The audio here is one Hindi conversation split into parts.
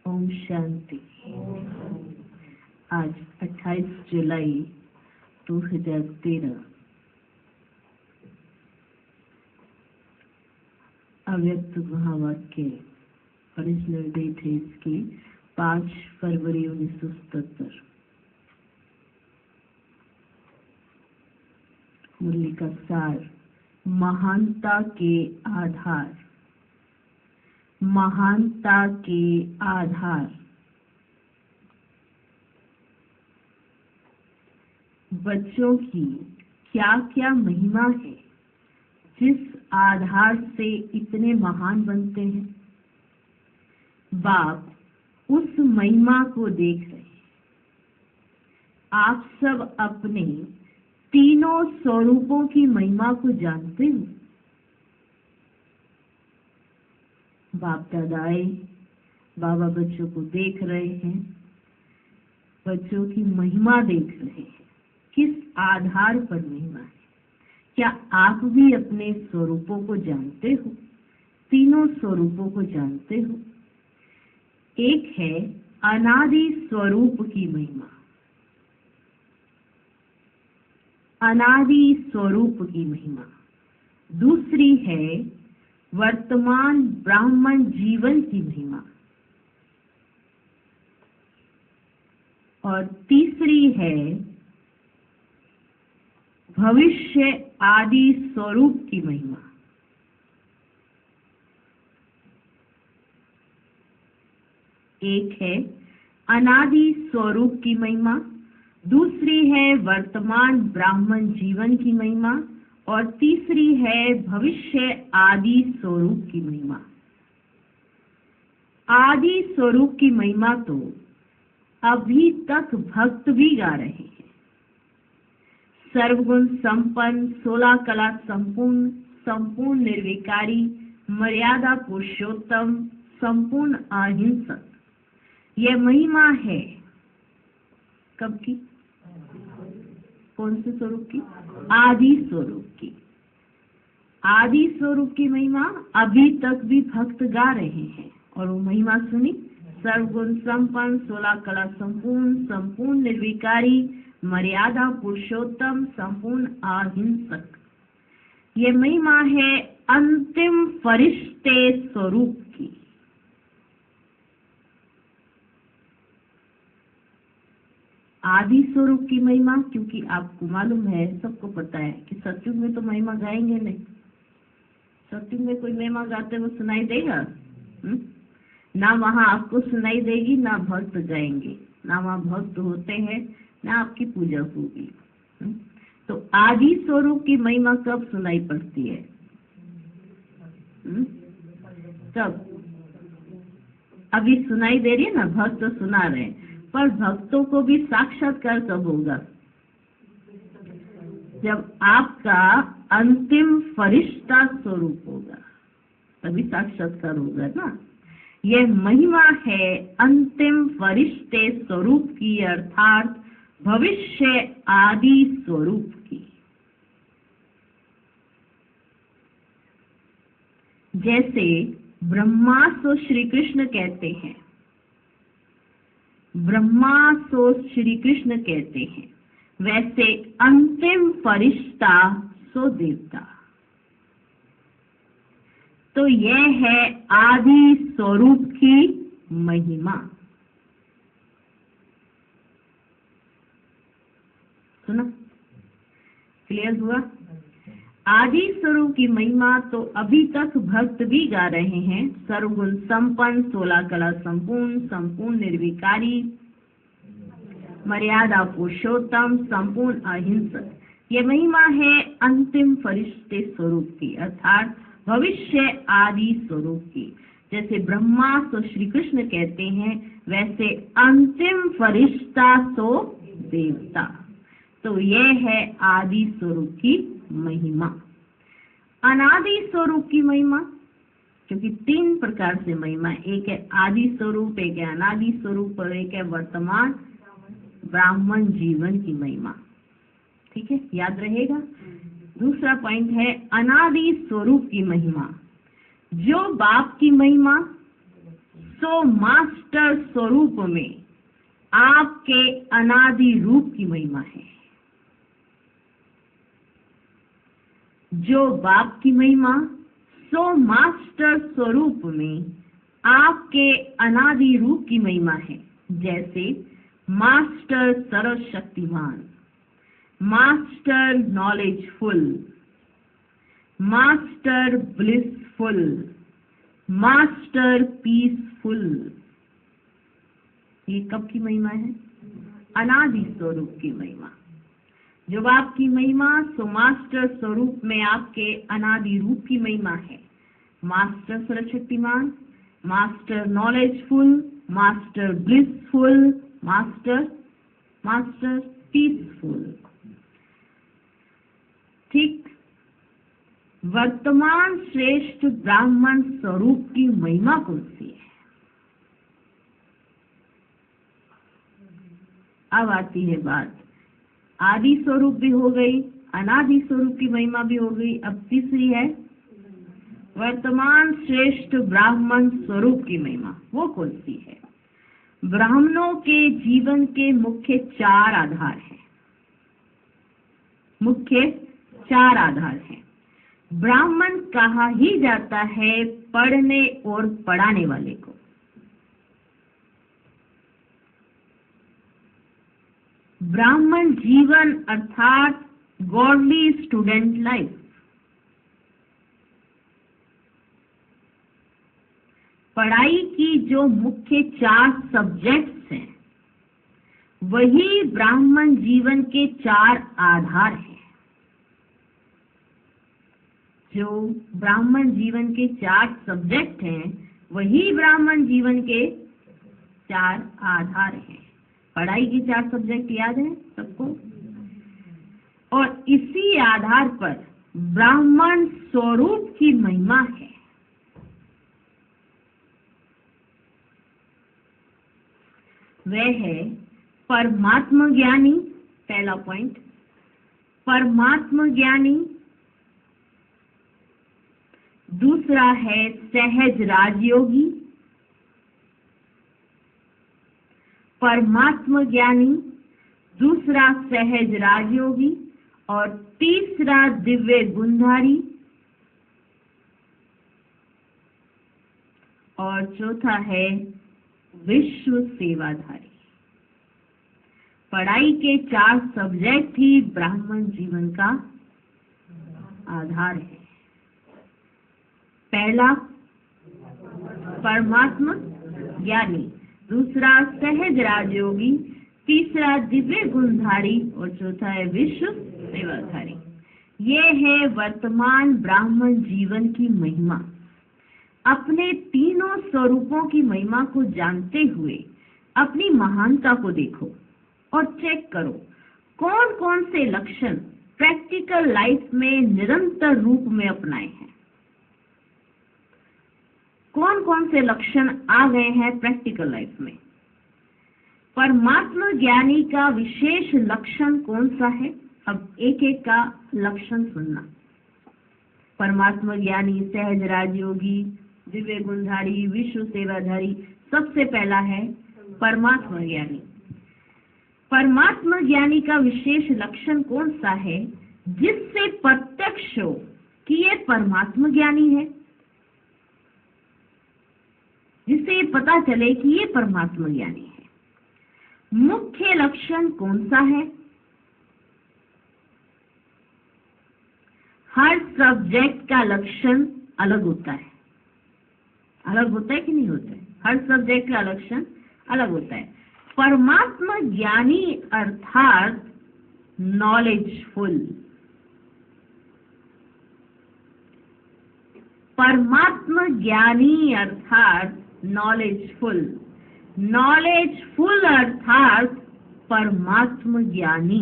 ओम शांति। आज 28 जुलाई 2013 अव्यक्त महावाक्य ओरिजिनल डेट है इसकी 5 फरवरी 1977। मुरली का सार, महानता के आधार। महानता के आधार। बच्चों की क्या क्या महिमा है जिस आधार से इतने महान बनते हैं। बाप उस महिमा को देख रहे हैं। आप सब अपने तीनों स्वरूपों की महिमा को जानते हो। बाप दादाए बाबा बच्चों को देख रहे हैं, बच्चों की महिमा देख रहे हैं। किस आधार पर महिमा है? क्या आप भी अपने स्वरूपों को जानते हो? तीनों स्वरूपों को जानते हो। एक है अनादि स्वरूप की महिमा। अनादि स्वरूप की महिमा। दूसरी है वर्तमान ब्राह्मण जीवन की महिमा। और तीसरी है भविष्य आदि स्वरूप की महिमा। एक है अनादि स्वरूप की महिमा, दूसरी है वर्तमान ब्राह्मण जीवन की महिमा और तीसरी है भविष्य आदि स्वरूप की महिमा। आदि स्वरूप की महिमा तो अभी तक भक्त भी गा रहे हैं। सर्वगुण संपन्न, 16 कला संपूर्ण, संपूर्ण निर्विकारी, मर्यादा पुरुषोत्तम, संपूर्ण अहिंसक। यह महिमा है कब की? कौन से स्वरूप की? आदि स्वरूप की। आदि स्वरूप की महिमा अभी तक भी भक्त गा रहे हैं। और वो महिमा सुनी, सर्वगुण संपन्न, 16 कला संपूर्ण, संपूर्ण निर्विकारी, मर्यादा पुरुषोत्तम, संपूर्ण अहिंसक। ये महिमा है अंतिम फरिश्ते स्वरूप की। आदि स्वरूप की महिमा, क्योंकि आपको मालूम है, सबको पता है कि सत्युग में तो महिमा गाएंगे नहीं। सत्युग में कोई महिमा गाते हुए सुनाई देगा? ना वहाँ आपको सुनाई देगी, ना भक्त गाएंगे, ना वहाँ भक्त होते हैं, ना आपकी पूजा होगी। तो आदि स्वरूप की महिमा कब सुनाई पड़ती है? तब अभी सुनाई दे रही है ना, भक्त तो सुना रहे हैं, पर भक्तों को भी साक्षात्कार कब होगा? जब आपका अंतिम फरिश्ता स्वरूप होगा, तभी साक्षात्कार होगा ना। यह महिमा है अंतिम फरिश्ते स्वरूप की, अर्थात भविष्य आदि स्वरूप की। जैसे ब्रह्मा सो श्री कृष्ण कहते हैं, ब्रह्मा सो श्री कृष्ण कहते हैं, वैसे अंतिम फरिश्ता सो देवता। तो यह है आदि स्वरूप की महिमा। सुना? क्लियर हुआ? आदि स्वरूप की महिमा तो अभी तक भक्त भी गा रहे हैं। सर्वगुण संपन्न, 16 कला संपूर्ण, संपूर्ण निर्विकारी, मर्यादा पुरुषोत्तम, संपूर्ण अहिंसक। यह महिमा है अंतिम फरिश्ते स्वरूप की, अर्थात भविष्य आदि स्वरूप की। जैसे ब्रह्मा सो श्री कृष्ण कहते हैं, वैसे अंतिम फरिश्ता सो देवता। तो यह है आदि स्वरूप की महिमा। अनादि स्वरूप की महिमा, क्योंकि 3 प्रकार से महिमा, एक है आदि स्वरूप, एक है अनादि स्वरूप और एक है वर्तमान ब्राह्मण जीवन की महिमा। ठीक है, याद रहेगा। दूसरा पॉइंट है अनादि स्वरूप की महिमा। जो बाप की महिमा सो मास्टर स्वरूप में आपके अनादि रूप की महिमा है। जो बाप की महिमा सो मास्टर स्वरूप में आपके अनादि रूप की महिमा है। जैसे मास्टर सर्वशक्तिमान, master knowledgeful, master blissful, master peaceful. ये कब की महिमा है? अनादि स्वरूप की महिमा। जो आपकी महिमा सो मास्टर स्वरूप में आपके अनादि रूप की महिमा है। मास्टर सर्वशक्तिमान, master knowledgeful, master blissful, master peaceful. ठीक वर्तमान श्रेष्ठ ब्राह्मण स्वरूप की महिमा कौन सी है? अब आती है बात, आदि स्वरूप भी हो गई, अनादि स्वरूप की महिमा भी हो गई। अब तीसरी है वर्तमान श्रेष्ठ ब्राह्मण स्वरूप की महिमा। वो कौन सी है? ब्राह्मणों के जीवन के मुख्य 4 आधार हैं। मुख्य 4 आधार हैं। ब्राह्मण कहा ही जाता है पढ़ने और पढ़ाने वाले को। ब्राह्मण जीवन अर्थात गॉडली स्टूडेंट लाइफ। पढ़ाई की जो मुख्य 4 सब्जेक्ट्स हैं वही ब्राह्मण जीवन के 4 आधार हैं। जो ब्राह्मण जीवन के 4 सब्जेक्ट हैं वही ब्राह्मण जीवन के 4 आधार हैं। पढ़ाई के 4 सब्जेक्ट याद है सबको? और इसी आधार पर ब्राह्मण स्वरूप की महिमा है। वह है परमात्म ज्ञानी। पहला पॉइंट, परमात्म ज्ञानी। दूसरा है सहज राजयोगी, परमात्म ज्ञानी, दूसरा सहज राजयोगी, और तीसरा दिव्य गुणधारी, और चौथा है विश्व सेवाधारी। पढ़ाई के 4 सब्जेक्ट ही ब्राह्मण जीवन का आधार है। पहला परमात्मा ज्ञानी, दूसरा सहज राजयोगी, तीसरा दिव्य गुणधारी, और चौथा है विश्व सेवाधारी। ये है वर्तमान ब्राह्मण जीवन की महिमा। अपने तीनों स्वरूपों की महिमा को जानते हुए अपनी महानता को देखो और चेक करो कौन कौन से लक्षण प्रैक्टिकल लाइफ में निरंतर रूप में अपनाए हैं। कौन कौन से लक्षण आ गए हैं प्रैक्टिकल लाइफ में। परमात्मा ज्ञानी का विशेष लक्षण कौन सा है? अब एक एक का लक्षण सुनना। परमात्मा ज्ञानी, सहज राजयोगी, दिव्य गुणधारी, विश्व सेवाधारी। सबसे पहला है परमात्मा ज्ञानी। परमात्मा ज्ञानी का विशेष लक्षण कौन सा है? जिससे प्रत्यक्ष हो कि ये परमात्मा ज्ञानी है, जिससे पता चले कि ये परमात्मा ज्ञानी है। मुख्य लक्षण कौन सा है? हर सब्जेक्ट का लक्षण अलग होता है। अलग होता है कि नहीं होता है? हर सब्जेक्ट का लक्षण अलग होता है। परमात्मा ज्ञानी अर्थात नॉलेजफुल। परमात्मा ज्ञानी अर्थात नॉलेजफुल। नॉलेजफुल अर्थात परमात्मा ज्ञानी।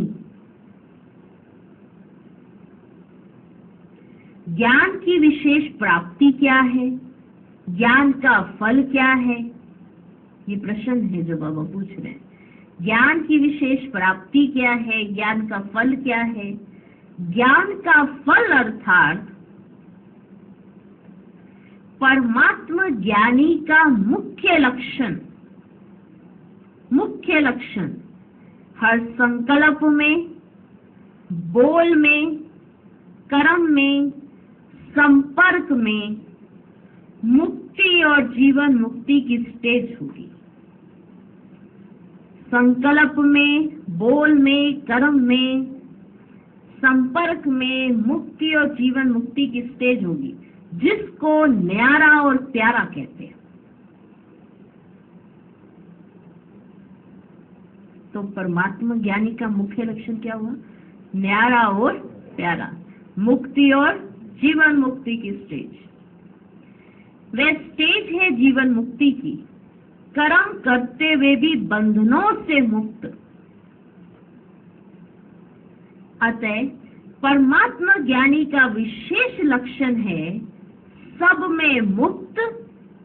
ज्ञान की विशेष प्राप्ति क्या है? ज्ञान का फल क्या है? ये प्रश्न है जो बाबा पूछ रहे हैं। ज्ञान की विशेष प्राप्ति क्या है? ज्ञान का फल क्या है? ज्ञान का फल अर्थात परमात्मा ज्ञानी का मुख्य लक्षण हर संकल्प में, बोल में, कर्म में, संपर्क में मुक्ति और जीवन मुक्ति की स्टेज होगी। संकल्प में, बोल में, कर्म में, संपर्क में मुक्ति और जीवन मुक्ति की स्टेज होगी, जिसको न्यारा और प्यारा कहते हैं। तो परमात्मा ज्ञानी का मुख्य लक्षण क्या हुआ? न्यारा और प्यारा, मुक्ति और जीवन मुक्ति की स्टेज। वह स्टेज है जीवन मुक्ति की, कर्म करते हुए भी बंधनों से मुक्त। अतः परमात्मा ज्ञानी का विशेष लक्षण है सब में मुक्त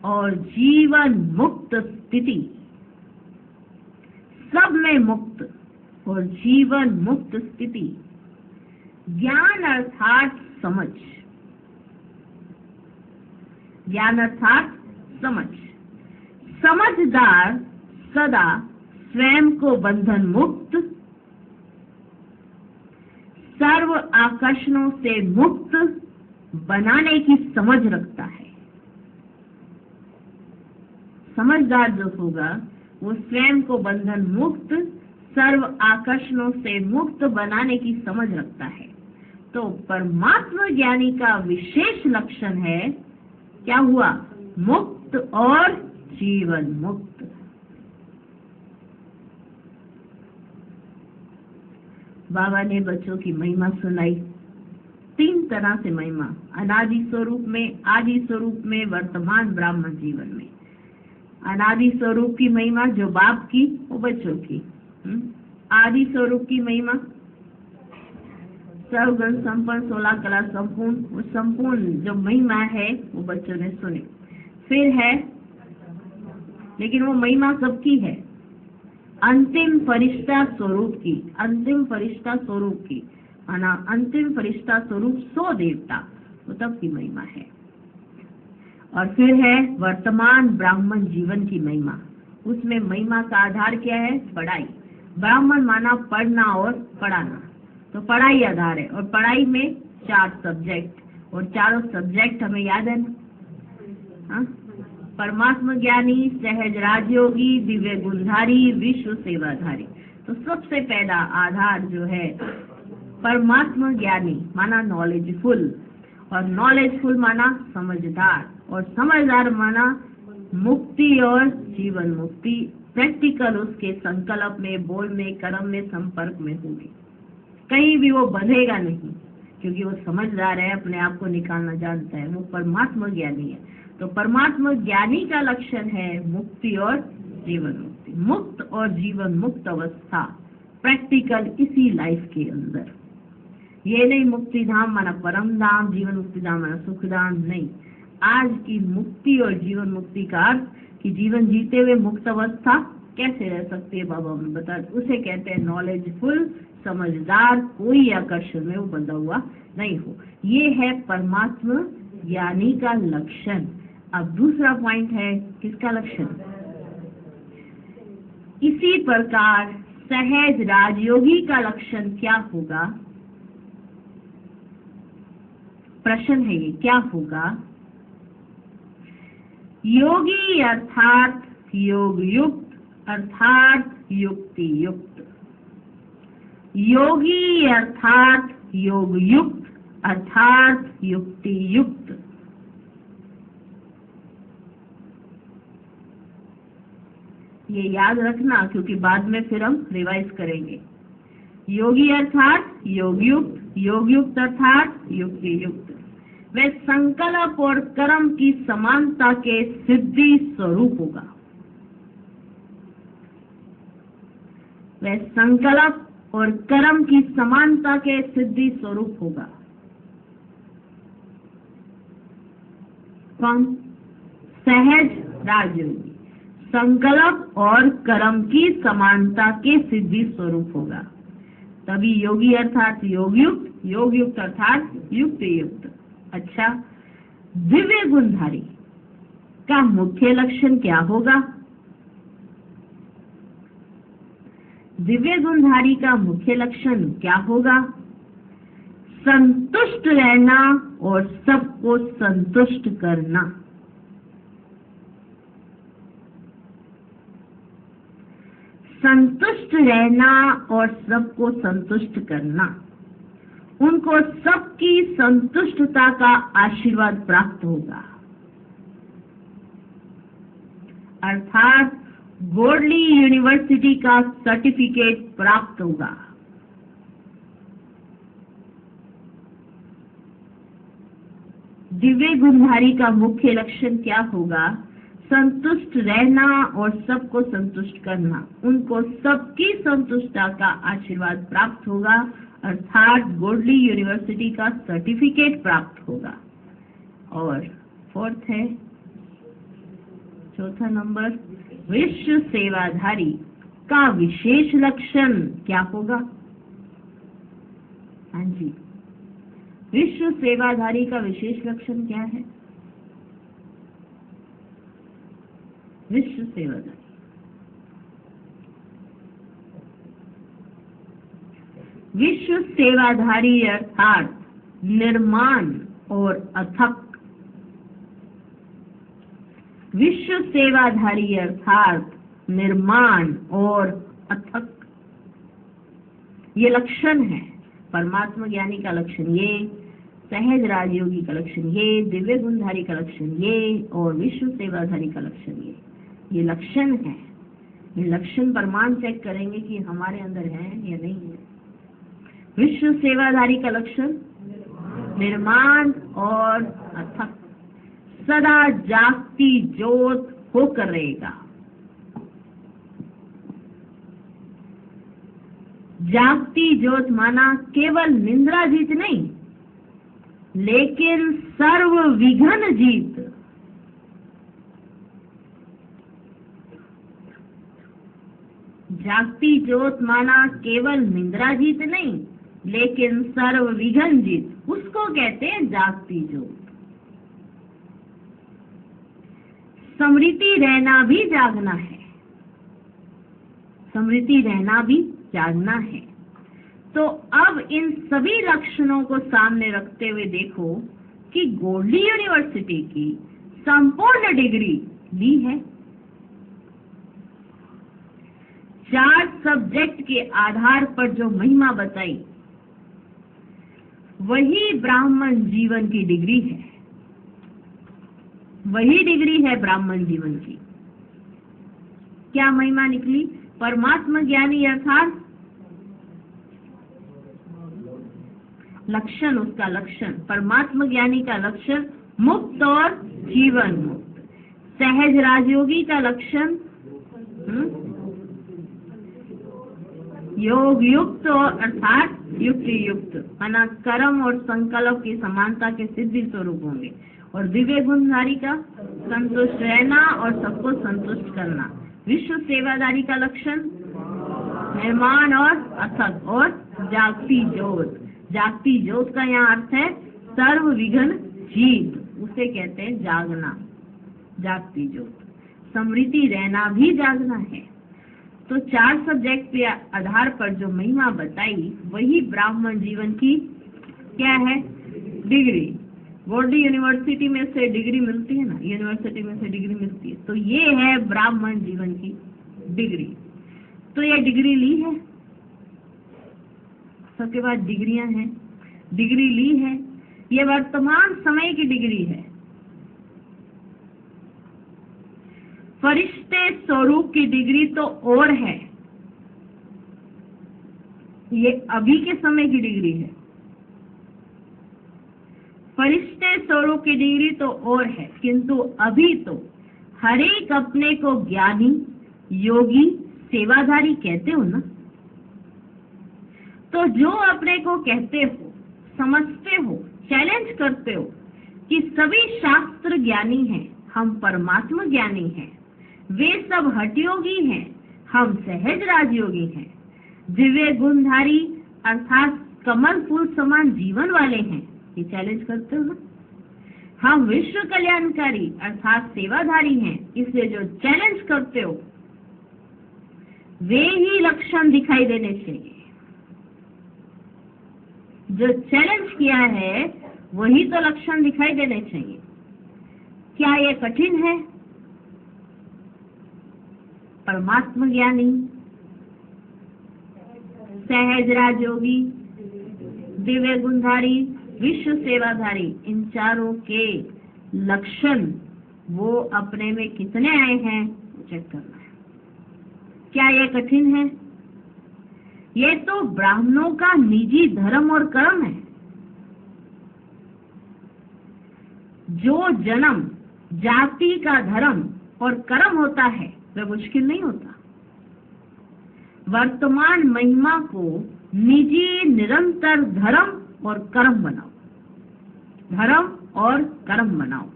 और जीवन मुक्त स्थिति। सब में मुक्त और जीवन मुक्त स्थिति। ज्ञान अर्थात समझ, ज्ञान अर्थात समझ। समझदार सदा स्वयं को बंधन मुक्त, सर्व आकर्षणों से मुक्त बनाने की समझ रखता है। समझदार जो होगा वो स्वयं को बंधन मुक्त, सर्व आकर्षणों से मुक्त बनाने की समझ रखता है। तो परमात्मा ज्ञानी का विशेष लक्षण है, क्या हुआ? मुक्त और जीवन मुक्त। बाबा ने बच्चों की महिमा सुनाई, 3 तरह से महिमा, अनादि स्वरूप में, आदि स्वरूप में, वर्तमान ब्राह्मण जीवन में। अनादि स्वरूप की महिमा जो बाप की, वो बच्चों की। आदि स्वरूप की महिमा सर्वगुण संपन्न, 16 कला संपूर्ण, वो संपूर्ण जो महिमा है वो बच्चों ने सुनी। फिर है, लेकिन वो महिमा सबकी है, अंतिम फरिश्ता स्वरूप की, अंतिम फरिश्ता स्वरूप की, अंतिम फरिश्ता स्वरूप 100 देवता, वो तब की महिमा है। और फिर है वर्तमान ब्राह्मण जीवन की महिमा। उसमें महिमा का आधार क्या है? पढ़ाई। ब्राह्मण माना पढ़ना और पढ़ाना, तो पढ़ाई आधार है। और पढ़ाई में 4 सब्जेक्ट, और चारों सब्जेक्ट हमें याद है ना? परमात्मा ज्ञानी, सहज राजयोगी, दिव्य गुणधारी, विश्व सेवाधारी। तो सबसे पहला आधार जो है परमात्मा ज्ञानी माना नॉलेजफुल, और नॉलेजफुल माना समझदार, और समझदार माना मुक्ति और जीवन मुक्ति प्रैक्टिकल उसके संकल्प में, बोल में, कर्म में, संपर्क में होगी। कहीं भी वो बंधेगा नहीं, क्योंकि वो समझदार है, अपने आप को निकालना जानता है, वो परमात्मा ज्ञानी है। तो परमात्मा ज्ञानी का लक्षण है मुक्ति और जीवन मुक्ति। मुक्त और जीवन मुक्त अवस्था प्रैक्टिकल इसी लाइफ के अंदर। ये नहीं मुक्ति धाम माना परम धाम, जीवन मुक्ति धाम माना सुख धाम, नहीं। आज की मुक्ति और जीवन मुक्ति का अर्थ कि जीवन जीते हुए मुक्त अवस्था कैसे रह सकती है, बाबा हमें बता, उसे कहते हैं नॉलेजफुल, समझदार, कोई आकर्षण में वो बंधा हुआ नहीं हो। ये है परमात्मा ज्ञानी का लक्षण। अब दूसरा पॉइंट है, किसका लक्षण? इसी प्रकार सहज राजयोगी का लक्षण क्या होगा? प्रश्न है ये, क्या होगा? योगी अर्थात योग युक्त, अर्थात युक्ति युक्त। योगी अर्थात योग युक्त, अर्थात युक्ति युक्त। ये याद रखना, क्योंकि बाद में फिर हम रिवाइज करेंगे। योगी अर्थात योग युक्त, योग युक्त अर्थात युक्ति युक्त। वह संकल्प और कर्म की समानता के सिद्धि स्वरूप होगा। वह संकल्प और कर्म की समानता के सिद्धि स्वरूप होगा। कौन? सहज राजयोगी संकल्प और कर्म की समानता के सिद्धि स्वरूप होगा। तभी योगी अर्थात योग युक्त, योग युक्त अर्थात युक्ति युक्त। अच्छा, दिव्य गुणधारी, का मुख्य लक्षण क्या होगा? दिव्य गुणधारी का मुख्य लक्षण क्या होगा? संतुष्ट रहना और सबको संतुष्ट करना। संतुष्ट रहना और सबको संतुष्ट करना। उनको सबकी संतुष्टता का आशीर्वाद प्राप्त होगा, अर्थात गोल्डी यूनिवर्सिटी का सर्टिफिकेट प्राप्त होगा। दिव्य गुणधारी का मुख्य लक्षण क्या होगा? संतुष्ट रहना और सबको संतुष्ट करना। उनको सबकी संतुष्टता का आशीर्वाद प्राप्त होगा, अर्थात गोल्डी यूनिवर्सिटी का सर्टिफिकेट प्राप्त होगा। और फोर्थ है, चौथा नंबर, विश्व सेवाधारी का विशेष लक्षण क्या होगा? हाँ जी, विश्व सेवाधारी का विशेष लक्षण क्या है? विश्व सेवाधारी, विश्व सेवाधारी अर्थात निर्माण और अथक। विश्व सेवाधारी अर्थात निर्माण और अथक, ये लक्षण है। परमात्मा ज्ञानी का लक्षण ये, सहज राजयोगी का लक्षण ये, दिव्य गुणधारी का लक्षण ये और विश्व सेवाधारी का लक्षण ये लक्षण है। ये लक्षण प्रमाण चेक करेंगे कि हमारे अंदर है या नहीं है। विश्व सेवाधारी का लक्षण निर्माण और अथक, सदा जागती ज्योत होकर रहेगा। जागती ज्योत माना केवल निंद्रा जीत नहीं, लेकिन सर्व विघ्न जीत। जागती ज्योत माना केवल निंद्रा जीत नहीं, लेकिन सर्व विघ्न जीत, उसको कहते हैं जागती ज्योत। स्मृति रहना भी जागना है, स्मृति रहना भी जागना है। तो अब इन सभी लक्षणों को सामने रखते हुए देखो कि गोल्डी यूनिवर्सिटी की संपूर्ण डिग्री ली है। 4 सब्जेक्ट के आधार पर जो महिमा बताई, वही ब्राह्मण जीवन की डिग्री है, वही डिग्री है ब्राह्मण जीवन की। क्या महिमा निकली? परमात्मा ज्ञानी अर्थात लक्षण, उसका लक्षण, परमात्मा ज्ञानी का लक्षण मुक्त और जीवन मुक्त। सहज राजयोगी का लक्षण योग युक्त और अर्थात युक्ति युक्त, माना कर्म और संकल्प की समानता के सिद्धि स्वरूप होंगे। और दिव्य गुणधारी का संतुष्ट रहना और सबको संतुष्ट करना। विश्व सेवाधारी का लक्षण निर्माण और अथक और जागती ज्योत। जागती ज्योत का यहाँ अर्थ है सर्व विघ्न जीत, उसे कहते हैं जागना, जागती ज्योत। स्मृति रहना भी जागना है। तो 4 सब्जेक्ट के आधार पर जो महिमा बताई, वही ब्राह्मण जीवन की क्या है? डिग्री। गोल्डी यूनिवर्सिटी में से डिग्री मिलती है ना, यूनिवर्सिटी में से डिग्री मिलती है, तो ये है ब्राह्मण जीवन की डिग्री। तो ये डिग्री ली है, सबके पास डिग्रियां हैं, डिग्री ली है। ये वर्तमान समय की डिग्री है। फरिश्ते स्वरूप की डिग्री तो और है, ये अभी के समय की डिग्री है। फरिश्ते स्वरूप की डिग्री तो और है, किंतु अभी तो हर एक अपने को ज्ञानी, योगी, सेवाधारी कहते हो ना। तो जो अपने को कहते हो, समझते हो, चैलेंज करते हो कि सभी शास्त्र ज्ञानी हैं, हम परमात्मा ज्ञानी हैं, वे सब हठयोगी हैं, हम सहज राजयोगी हैं, दिव्य गुणधारी अर्थात कमल फूल समान जीवन वाले हैं, ये चैलेंज करते हो ना। हम विश्व कल्याणकारी अर्थात सेवाधारी हैं, इसलिए जो चैलेंज करते हो वे ही लक्षण दिखाई देने चाहिए। जो चैलेंज किया है वही तो लक्षण दिखाई देने चाहिए। क्या ये कठिन है? परमात्मा ज्ञानी, सहज राजयोगी, दिव्य गुणधारी, विश्व सेवाधारी, इन चारों के लक्षण वो अपने में कितने आए हैं चेक करना है। क्या ये कठिन है? ये तो ब्राह्मणों का निजी धर्म और कर्म है। जो जन्म जाति का धर्म और कर्म होता है वह मुश्किल नहीं होता। वर्तमान महिमा को निजी निरंतर धर्म और कर्म बनाओ, धर्म और कर्म बनाओ।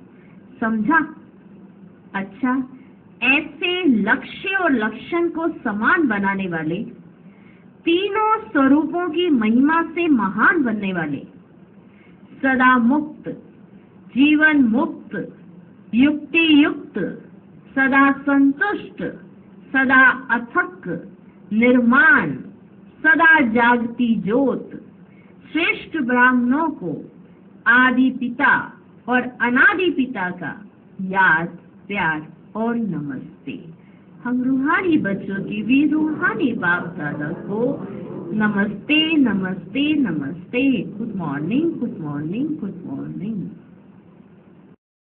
समझा? अच्छा, ऐसे लक्ष्य और लक्षण को समान बनाने वाले, तीनों स्वरूपों की महिमा से महान बनने वाले, सदा मुक्त, जीवन मुक्त, युक्ति युक्त, सदा संतुष्ट, सदा अथक, निर्माण, सदा जागती ज्योत, श्रेष्ठ ब्राह्मणों को आदि पिता और अनादि पिता का याद, प्यार और नमस्ते। हम रूहानी बच्चों की भी रूहानी बाप दादा को नमस्ते नमस्ते नमस्ते। Good morning, good morning, good morning.